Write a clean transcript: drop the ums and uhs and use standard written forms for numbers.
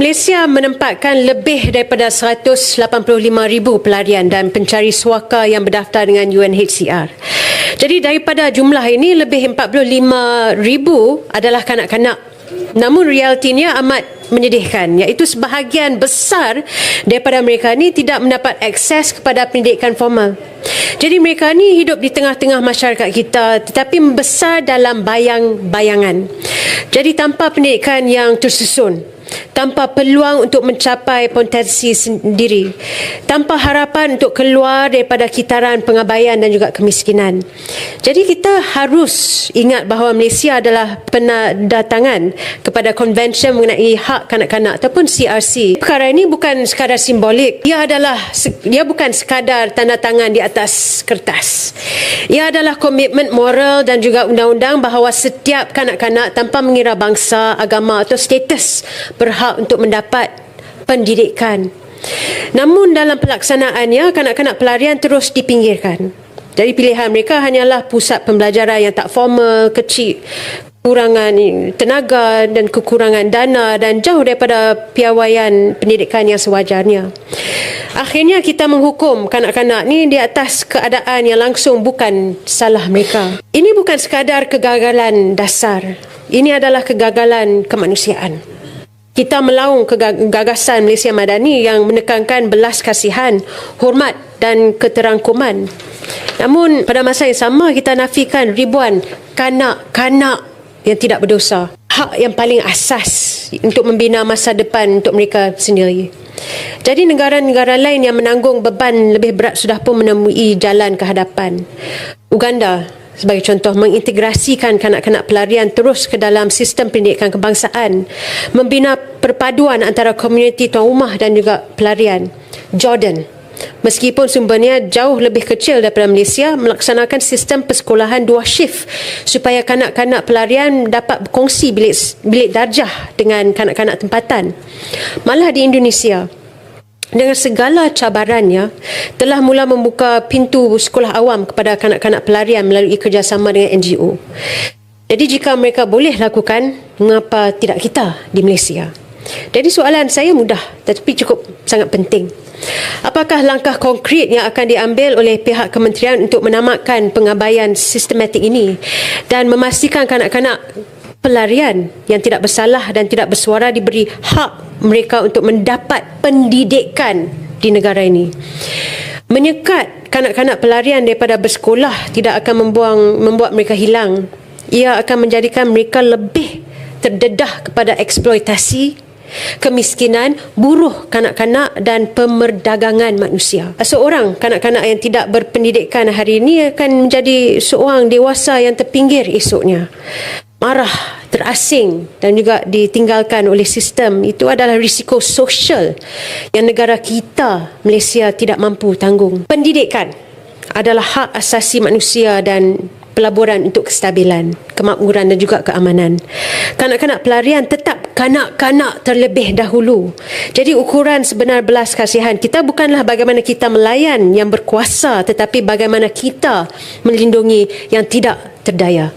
Malaysia menempatkan lebih daripada 185,000 pelarian dan pencari suaka yang berdaftar dengan UNHCR. Jadi daripada jumlah ini, lebih 45,000 adalah kanak-kanak. Namun realitinya amat menyedihkan, iaitu sebahagian besar daripada mereka ni tidak mendapat akses kepada pendidikan formal. Jadi mereka ni hidup di tengah-tengah masyarakat kita tetapi membesar dalam bayang-bayangan. Jadi tanpa pendidikan yang tersusun, tanpa peluang untuk mencapai potensi sendiri, tanpa harapan untuk keluar daripada kitaran pengabaian dan juga kemiskinan. Jadi kita harus ingat bahawa Malaysia adalah penandatangan kepada Konvensyen mengenai Hak Kanak-Kanak ataupun CRC. Perkara ini bukan sekadar simbolik. Ia bukan sekadar tanda tangan di atas kertas. Ia adalah komitmen moral dan juga undang-undang bahawa setiap kanak-kanak tanpa mengira bangsa, agama atau status berhak untuk mendapat pendidikan. Namun dalam pelaksanaannya, kanak-kanak pelarian terus dipinggirkan. Jadi pilihan mereka hanyalah pusat pembelajaran yang tak formal, kecil, kekurangan tenaga dan kekurangan dana dan jauh daripada piawaian pendidikan yang sewajarnya. Akhirnya kita menghukum kanak-kanak ni di atas keadaan yang langsung bukan salah mereka. Ini bukan sekadar kegagalan dasar. Ini adalah kegagalan kemanusiaan. Kita melaung gagasan Malaysia Madani yang menekankan belas kasihan, hormat dan keterangkuman. Namun pada masa yang sama kita nafikan ribuan kanak-kanak yang tidak berdosa. Hak yang paling asas untuk membina masa depan untuk mereka sendiri. Jadi negara-negara lain yang menanggung beban lebih berat sudah pun menemui jalan ke hadapan. Uganda sebagai contoh mengintegrasikan kanak-kanak pelarian terus ke dalam sistem pendidikan kebangsaan, membina perpaduan antara komuniti tuan rumah dan juga pelarian. Jordan, meskipun sumbernya jauh lebih kecil daripada Malaysia, melaksanakan sistem persekolahan 2 shift supaya kanak-kanak pelarian dapat berkongsi bilik darjah dengan kanak-kanak tempatan. Malah di Indonesia, dengan segala cabarannya, telah mula membuka pintu sekolah awam kepada kanak-kanak pelarian melalui kerjasama dengan NGO. Jadi jika mereka boleh lakukan, mengapa tidak kita di Malaysia? Jadi soalan saya mudah tetapi cukup sangat penting. Apakah langkah konkret yang akan diambil oleh pihak kementerian untuk menamatkan pengabaian sistematik ini dan memastikan kanak-kanak pelarian yang tidak bersalah dan tidak bersuara diberi hak mereka untuk mendapat pendidikan di negara ini? Menyekat kanak-kanak pelarian daripada bersekolah tidak akan membuat mereka hilang. Ia akan menjadikan mereka lebih terdedah kepada eksploitasi, kemiskinan, buruh kanak-kanak dan pemerdagangan manusia. Seorang kanak-kanak yang tidak berpendidikan hari ini akan menjadi seorang dewasa yang terpinggir esoknya. Marah, terasing dan juga ditinggalkan oleh sistem. Itu adalah risiko sosial yang negara kita, Malaysia, tidak mampu tanggung. Pendidikan adalah hak asasi manusia dan pelaburan untuk kestabilan, kemakmuran dan juga keamanan. Kanak-kanak pelarian tetap kanak-kanak terlebih dahulu. Jadi ukuran sebenar belas kasihan kita bukanlah bagaimana kita melayan yang berkuasa, tetapi bagaimana kita melindungi yang tidak terdaya.